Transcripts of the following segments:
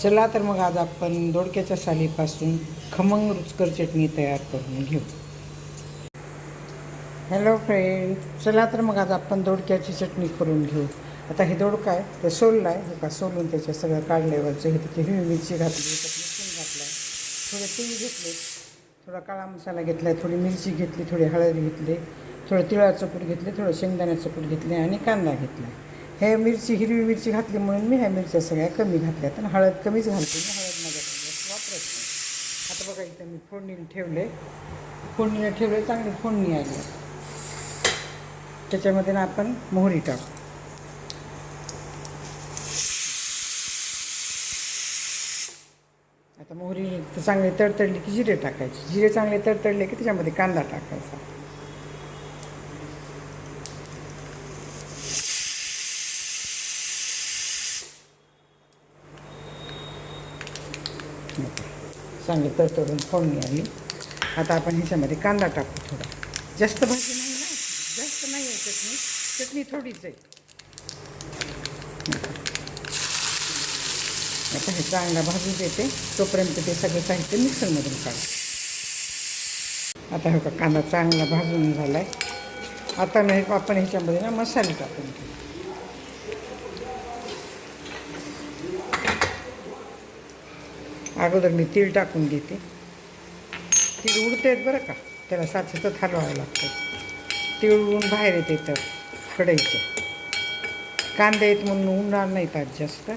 चला तर मग आज आपण दोडक्याच्या सालीपासून खमंग रुचकर चटणी तयार करून घेऊ. हॅलो फ्रेंड, चला तर मग आज आपण दोडक्याची चटणी करून घेऊ. आता हे दोडका आहे ते सोलला आहे, हे का सोलून त्याच्या सगळं काढल्यावरचं हे त्याची हिरवी मिरची घातली, त्याच्यात लसूण घातला आहे, थोडे तीळ घेतले, थोडा काळा मसाला घेतला आहे, थोडी मिरची घेतली, थोडी हळद घेतली, थोडं तिळाचं कूट घेतले, थोडं शेंगदाण्याचं कूट घेतले आणि कांदा घेतला. हे मिरची हिरवी मिरची घातली म्हणून मी ह्या मिरच्या सगळ्या कमी घातल्या, आणि हळद कमीच घालते मी, हळद माझ्याकडे जास्त वापरत नाही. आता बघा इथं मी फोडणीला ठेवले, चांगली फोडणी आली. त्याच्यामध्ये ना आपण मोहरी टाकू. आता मोहरी चांगली तडतडली की जिरे टाकायचे, जिरे चांगले तडतडले की त्याच्यामध्ये कांदा टाकायचा. चांगली तडतडून फोडणी आली. आता आपण ह्याच्यामध्ये कांदा टाकू. थोडा जास्त भाजी नाही ना, जास्त नाही आहे चटणी थोडीच आहे. आता हे चांगला भाजू देते, तोपर्यंत ते सगळं साहित्य मिक्सरमधून काढू. आता हे का कांदा चांगला भाजून झाला आहे. आता नाही आपण ह्याच्यामध्ये ना मसाले टाकून घेऊ. अगोदर मी तीळ टाकून घेते. तीळ उडते आहेत बरं का, त्याला सतत हलवावं लागतं. तीळ उडून बाहेर येते तर कढईचे कांदे आहेत म्हणून उडणार नाहीत आज जास्त,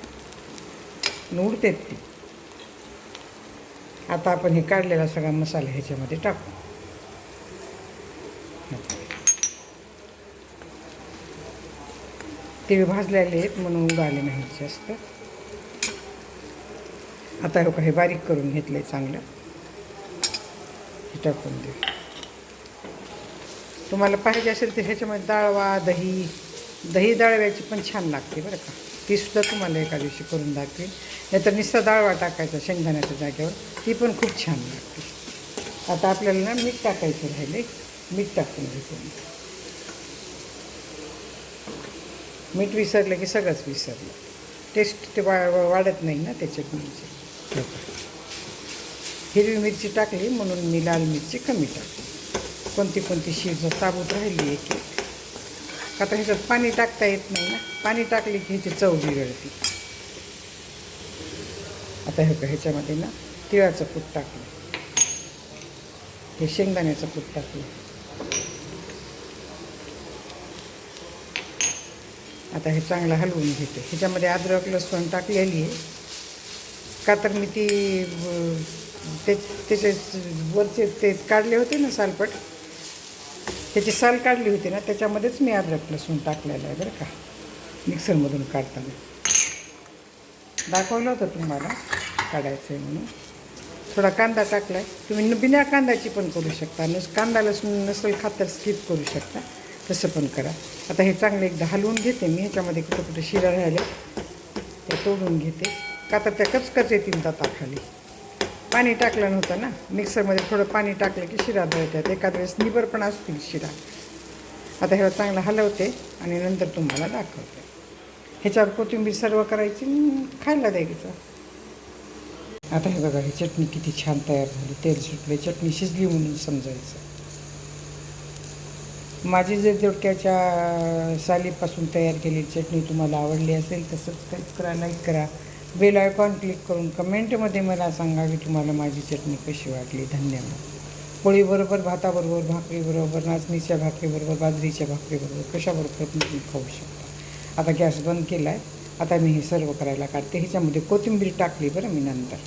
उडतेत ती. आता आपण हे काढलेला सगळा मसाला ह्याच्यामध्ये टाकू. तीळ भाजलेले आहेत म्हणून उडाले नाहीत जास्त. आता हे काही बारीक करून घेतलं आहे चांगलं, हे टाकून देऊ. तुम्हाला पाहिजे असेल तर ह्याच्यामध्ये डाळवा, दही डाळव्याची पण छान लागते बरं का, तीसुद्धा तुम्हाला एका दिवशी करून दाखवेल. नाहीतर नुसता डाळवा टाकायचा शेंगदाण्याच्या जागेवर, ती पण खूप छान लागते. आता आपल्याला ना मीठ टाकायचं राहिले, मीठ टाकून घेतो. मीठ विसरलं की सगळंच विसरलं, टेस्ट ते वाढत नाही ना त्या चटणीची. हिरवी मिरची टाकली म्हणून मी लाल मिरची कमी टाकली. कोणती शिज साबूत राहिली एक. आता ह्याच्यात पाणी टाकता येत नाही ना, पाणी टाकली की ह्याची चव बिघडते. आता हे ह्याच्यामध्ये ना तिळाचं कूट टाकलं, हे शेंगदाण्याचं कूट टाकलं. आता हे चांगलं हलवून घेते. ह्याच्यामध्ये अद्रक लसूण टाकलेली आहे का, तर मी ती त्याचे वरचे ते काढले होते ना सालपट, त्याची साल काढली होती ना, त्याच्यामध्येच मी अद्रक लसूण टाकलेलं आहे बरं का, मिक्सरमधून काढताना दाखवलं होतं तुम्हाला काढायचं आहे म्हणून. थोडा कांदा टाकला आहे, तुम्ही बिना कांद्याची पण करू शकता, कांदा लसूण नसेल खात तर स्किप करू शकता, तसं पण करा. आता हे चांगलं एकदा हलवून घेते मी. ह्याच्यामध्ये कुठं शिरा राहिले ते तोडून घेते, का तर त्या कचकच येतील दाताखाली. पाणी टाकलं नव्हतं ना मिक्सरमध्ये, थोडं पाणी टाकलं की शिरा दळतात, एखाद वेळेस निबर पण असतील शिरा. आता ह्याला चांगलं हलवते आणि नंतर तुम्हाला दाखवते. ह्याच्यावर कोथिंबीर सर्व करायची, खायला द्यायचं. आता हे बघा, ही चटणी किती छान तयार झाली, तेल सुटले, चटणी शिजली म्हणून समजायचं. माझी जर दोडक्याच्या सालीपासून तयार केलेली चटणी तुम्हाला आवडली असेल तर सबस्क्राईब करा, लाईक करा, बेल आयकॉन क्लिक करून कमेंटमध्ये मला सांगा की तुम्हाला माझी चटणी कशी वाटली. धन्यवाद. पोळीबरोबर, भाताबरोबर, भाकरीबरोबर, नाचणीच्या भाकरीबरोबर, बाजरीच्या भाकरीबरोबर, कशाबरोबर पण तुम्ही खाऊ शकता. आता गॅस बंद केला आहे. आता मी हे सर्व करायला काढते. ह्याच्यामध्ये कोथिंबीर टाकली बरं मी नंतर.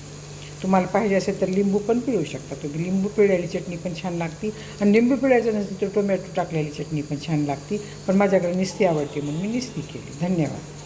तुम्हाला पाहिजे असेल तर लिंबू पण पिळू शकता तुम्ही. लिंबू पिळलेली चटणी पण छान लागते, आणि लिंबू पिळायचं नसेल तर टोमॅटो टाकलेली चटणी पण छान लागते, पण माझ्याकडे निस्ती आवडते म्हणून मी निस्ती केली. धन्यवाद.